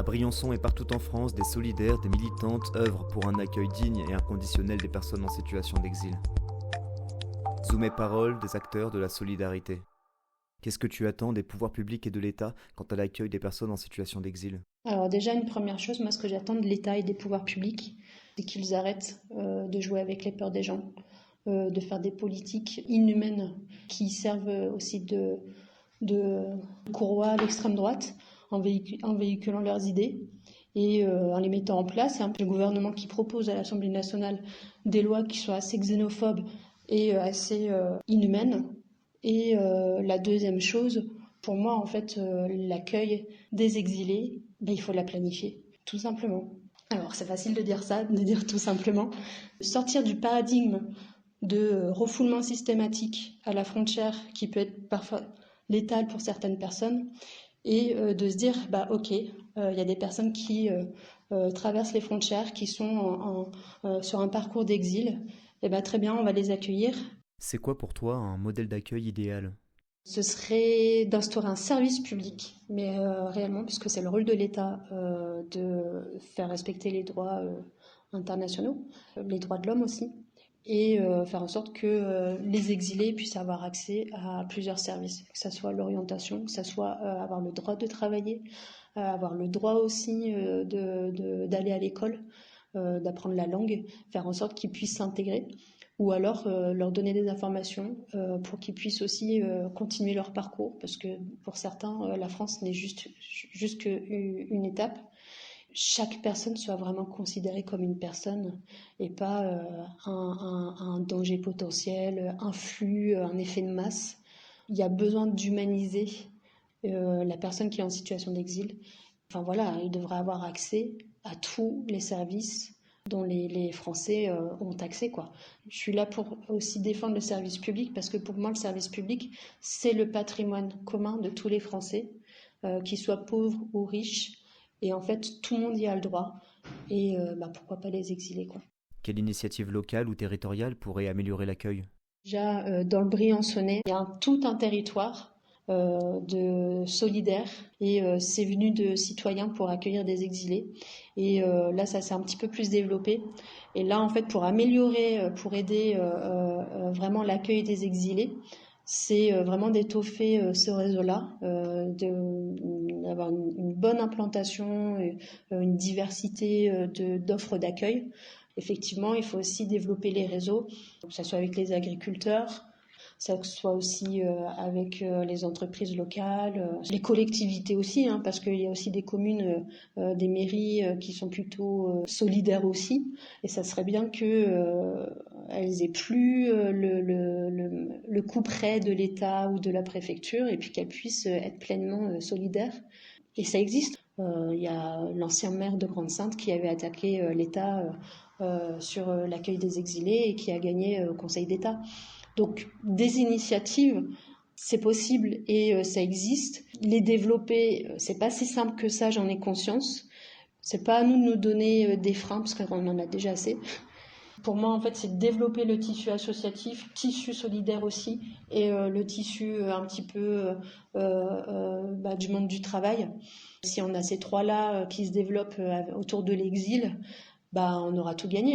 À Briançon et partout en France, des solidaires, des militantes œuvrent pour un accueil digne et inconditionnel des personnes en situation d'exil. Zoom et Parole, des acteurs de la solidarité. Qu'est-ce que tu attends des pouvoirs publics et de l'État quant à l'accueil des personnes en situation d'exil ? Alors déjà, une première chose, moi ce que j'attends de l'État et des pouvoirs publics, c'est qu'ils arrêtent de jouer avec les peurs des gens, de faire des politiques inhumaines qui servent aussi de courroie à l'extrême droite en véhiculant leurs idées et en les mettant en place. C'est un peu le gouvernement qui propose à l'Assemblée nationale des lois qui soient assez xénophobes et assez inhumaines. Et la deuxième chose, pour moi, en fait, l'accueil des exilés, il faut la planifier, tout simplement. Alors, c'est facile de dire ça, de dire tout simplement. Sortir du paradigme de refoulement systématique à la frontière qui peut être parfois létal pour certaines personnes et de se dire, ok, il y a des personnes qui traversent les frontières, qui sont sur un parcours d'exil, et très bien, on va les accueillir. C'est quoi pour toi un modèle d'accueil idéal ? Ce serait d'instaurer un service public, mais réellement, puisque c'est le rôle de l'État de faire respecter les droits internationaux, les droits de l'homme aussi, et faire en sorte que les exilés puissent avoir accès à plusieurs services, que ce soit l'orientation, que ce soit avoir le droit de travailler, avoir le droit aussi d'aller à l'école, d'apprendre la langue, faire en sorte qu'ils puissent s'intégrer, ou alors leur donner des informations pour qu'ils puissent aussi continuer leur parcours, parce que pour certains, la France n'est juste qu'une étape. Chaque personne soit vraiment considérée comme une personne et pas un danger potentiel, un flux, un effet de masse. Il y a besoin d'humaniser la personne qui est en situation d'exil. Enfin voilà, il devrait avoir accès à tous les services dont les Français ont accès, quoi. Je suis là pour aussi défendre le service public parce que pour moi, le service public, c'est le patrimoine commun de tous les Français, qu'ils soient pauvres ou riches. Et en fait, tout le monde y a le droit. Et pourquoi pas les exiler, quoi. Quelle initiative locale ou territoriale pourrait améliorer l'accueil ? Déjà, dans le Briançonnais, il y a tout un territoire de solidaires et c'est venu de citoyens pour accueillir des exilés. Et là, ça s'est un petit peu plus développé. Et là, en fait, pour améliorer, pour aider vraiment l'accueil des exilés, c'est vraiment d'étoffer ce réseau-là, d'avoir une bonne implantation, une diversité d'offres d'accueil. Effectivement, il faut aussi développer les réseaux, que ce soit avec les agriculteurs, que ce soit aussi avec les entreprises locales, les collectivités aussi, parce qu'il y a aussi des communes, des mairies qui sont plutôt solidaires aussi. Et ça serait bien que elles aient plus le couperet de l'État ou de la préfecture et puis qu'elles puissent être pleinement solidaires. Et ça existe. Il y a l'ancien maire de Grande-Synthe qui avait attaqué l'État sur l'accueil des exilés et qui a gagné au Conseil d'État. Donc des initiatives, c'est possible et ça existe. Les développer, c'est pas si simple que ça, j'en ai conscience. C'est pas à nous de nous donner des freins parce qu'on en a déjà assez. Pour moi, en fait, c'est de développer le tissu associatif, tissu solidaire aussi, et le tissu un petit peu du monde du travail. Si on a ces trois-là qui se développent autour de l'exil, on aura tout gagné.